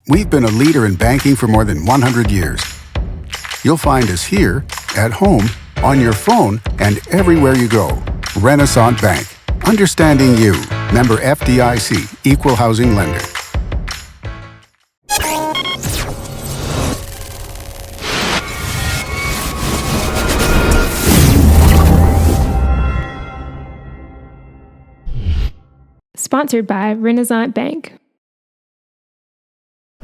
We've been a leader in banking for more than 100 years. You'll find us here, at home, on your phone, and everywhere you go. Renaissance Bank. Understanding you. Member FDIC. Equal housing lender. Sponsored by Renaissance Bank.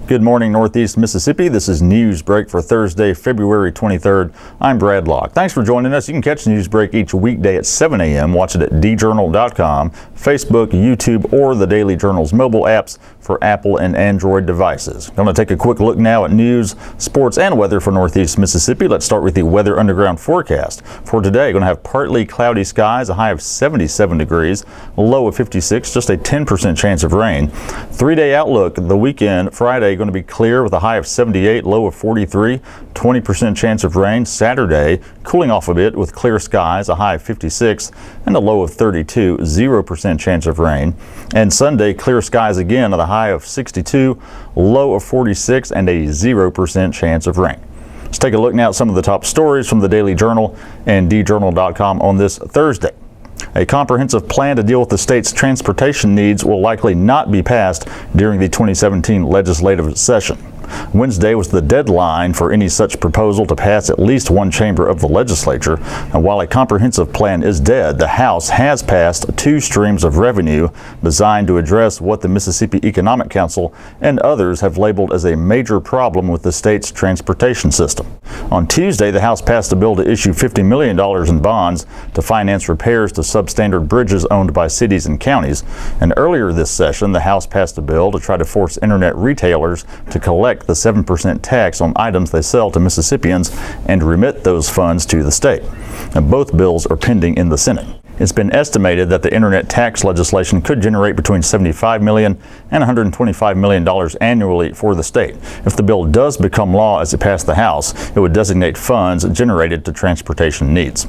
Good morning, Northeast Mississippi. This is Newsbreak for Thursday, February 23rd. I'm Brad Locke. Thanks for joining us. You can catch Newsbreak each weekday at 7 a.m. Watch it at djournal.com, Facebook, YouTube, or the Daily Journal's mobile apps for Apple and Android devices. Going to take a quick look now at news, sports, and weather for Northeast Mississippi. Let's start with the Weather Underground forecast. For today, going to have partly cloudy skies, a high of 77 degrees, a low of 56, just a 10% chance of rain. 3-day outlook, the weekend, Friday, going to be clear with a high of 78, low of 43, 20% chance of rain. Saturday, cooling off a bit with clear skies, a high of 56 and a low of 32, 0% chance of rain. And Sunday, clear skies again with a high of 62, low of 46 and a 0% chance of rain. Let's take a look now at some of the top stories from the Daily Journal and djournal.com on this Thursday. A comprehensive plan to deal with the state's transportation needs will likely not be passed during the 2017 legislative session. Wednesday was the deadline for any such proposal to pass at least one chamber of the legislature. And while a comprehensive plan is dead, the House has passed 2 streams of revenue designed to address what the Mississippi Economic Council and others have labeled as a major problem with the state's transportation system. On Tuesday, the House passed a bill to issue $50 million in bonds to finance repairs to substandard bridges owned by cities and counties. And earlier this session, the House passed a bill to try to force internet retailers to collect the 7% tax on items they sell to Mississippians and remit those funds to the state. And both bills are pending in the Senate. It's been estimated that the internet tax legislation could generate between $75 million and $125 million annually for the state. If the bill does become law as it passed the House, it would designate funds generated to transportation needs.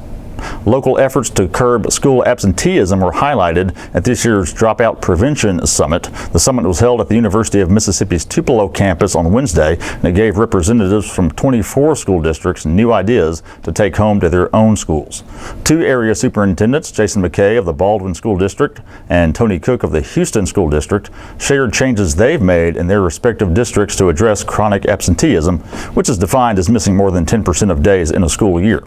Local efforts to curb school absenteeism were highlighted at this year's Dropout Prevention Summit. The summit was held at the University of Mississippi's Tupelo campus on Wednesday, and it gave representatives from 24 school districts new ideas to take home to their own schools. 2 area superintendents, Jason McKay of the Baldwin School District and Tony Cook of the Houston School District, shared changes they've made in their respective districts to address chronic absenteeism, which is defined as missing more than 10% of days in a school year.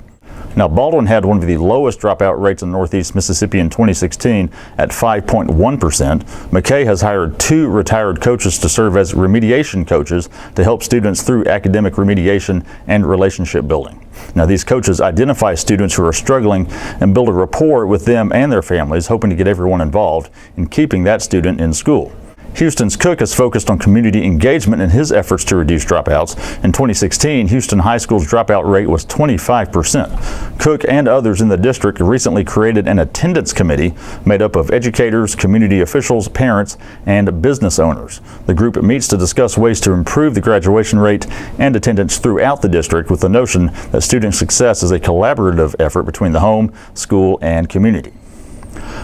Now, Baldwin had one of the lowest dropout rates in Northeast Mississippi in 2016 at 5.1%. McKay has hired 2 retired coaches to serve as remediation coaches to help students through academic remediation and relationship building. Now, these coaches identify students who are struggling and build a rapport with them and their families, hoping to get everyone involved in keeping that student in school. Houston's Cook has focused on community engagement in his efforts to reduce dropouts. In 2016, Houston High School's dropout rate was 25%. Cook and others in the district recently created an attendance committee made up of educators, community officials, parents, and business owners. The group meets to discuss ways to improve the graduation rate and attendance throughout the district, with the notion that student success is a collaborative effort between the home, school, and community.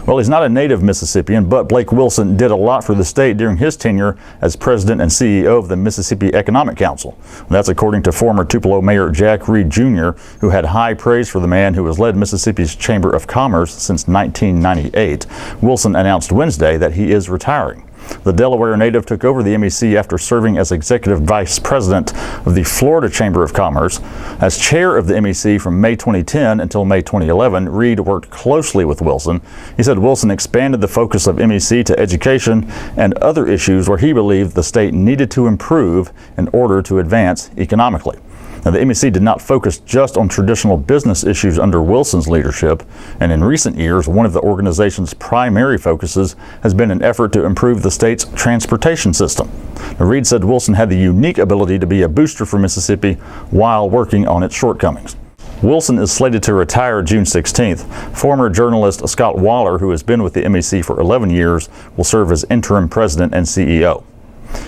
Well, he's not a native Mississippian, but Blake Wilson did a lot for the state during his tenure as president and CEO of the Mississippi Economic Council. That's according to former Tupelo Mayor Jack Reed Jr., who had high praise for the man who has led Mississippi's Chamber of Commerce since 1998. Wilson announced Wednesday that he is retiring. The Delaware native took over the MEC after serving as executive vice president of the Florida Chamber of Commerce. As chair of the MEC from May 2010 until May 2011, Reed worked closely with Wilson. He said Wilson expanded the focus of MEC to education and other issues where he believed the state needed to improve in order to advance economically. Now, the MEC did not focus just on traditional business issues under Wilson's leadership, and in recent years, one of the organization's primary focuses has been an effort to improve the state's transportation system. Now, Reed said Wilson had the unique ability to be a booster for Mississippi while working on its shortcomings. Wilson is slated to retire June 16th. Former journalist Scott Waller, who has been with the MEC for 11 years, will serve as interim president and CEO.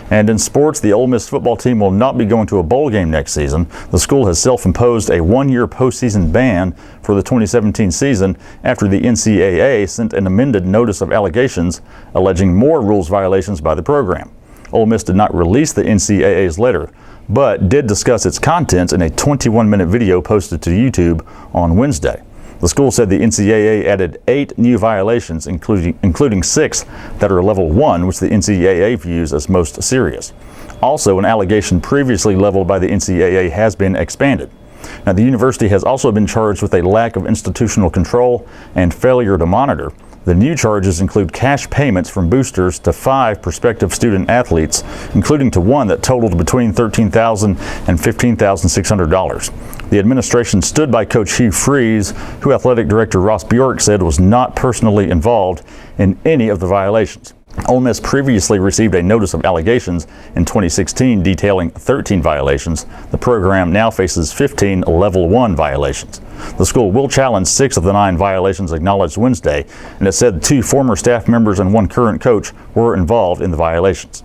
And in sports, the Ole Miss football team will not be going to a bowl game next season. The school has self-imposed a 1-year postseason ban for the 2017 season after the NCAA sent an amended notice of allegations alleging more rules violations by the program. Ole Miss did not release the NCAA's letter, but did discuss its contents in a 21-minute video posted to YouTube on Wednesday. The school said the NCAA added 8 new violations, including 6 that are level 1, which the NCAA views as most serious. Also, an allegation previously leveled by the NCAA has been expanded. Now, the university has also been charged with a lack of institutional control and failure to monitor. The new charges include cash payments from boosters to 5 prospective student athletes, including to one that totaled between $13,000 and $15,600. The administration stood by Coach Hugh Freeze, who Athletic Director Ross Bjork said was not personally involved in any of the violations. Ole Miss previously received a notice of allegations in 2016 detailing 13 violations. The program now faces 15 level 1 violations. The school will challenge 6 of the 9 violations acknowledged Wednesday, and it said 2 former staff members and 1 current coach were involved in the violations.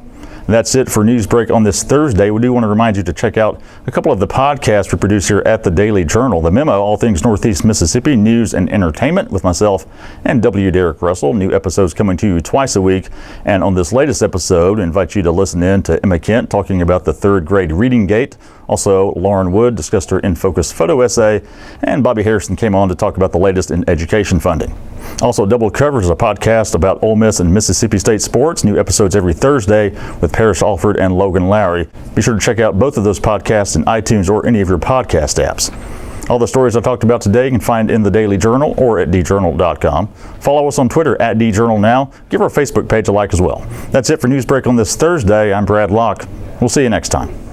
And that's it for Newsbreak on this Thursday. We do want to remind you to check out a couple of the podcasts we produce here at the Daily Journal. The Memo, all things Northeast Mississippi, news and entertainment with myself and W. Derek Russell. New episodes coming to you twice a week. And on this latest episode, I invite you to listen in to Emma Kent talking about the 3rd grade reading gate. Also, Lauren Wood discussed her In Focus photo essay, and Bobby Harrison came on to talk about the latest in education funding. Also, Double Coverage is a podcast about Ole Miss and Mississippi State sports. New episodes every Thursday with Parrish Alford and Logan Lowry. Be sure to check out both of those podcasts in iTunes or any of your podcast apps. All the stories I talked about today you can find in the Daily Journal or at djournal.com. Follow us on Twitter at djournalnow. Give our Facebook page a like as well. That's it for Newsbreak on this Thursday. I'm Brad Locke. We'll see you next time.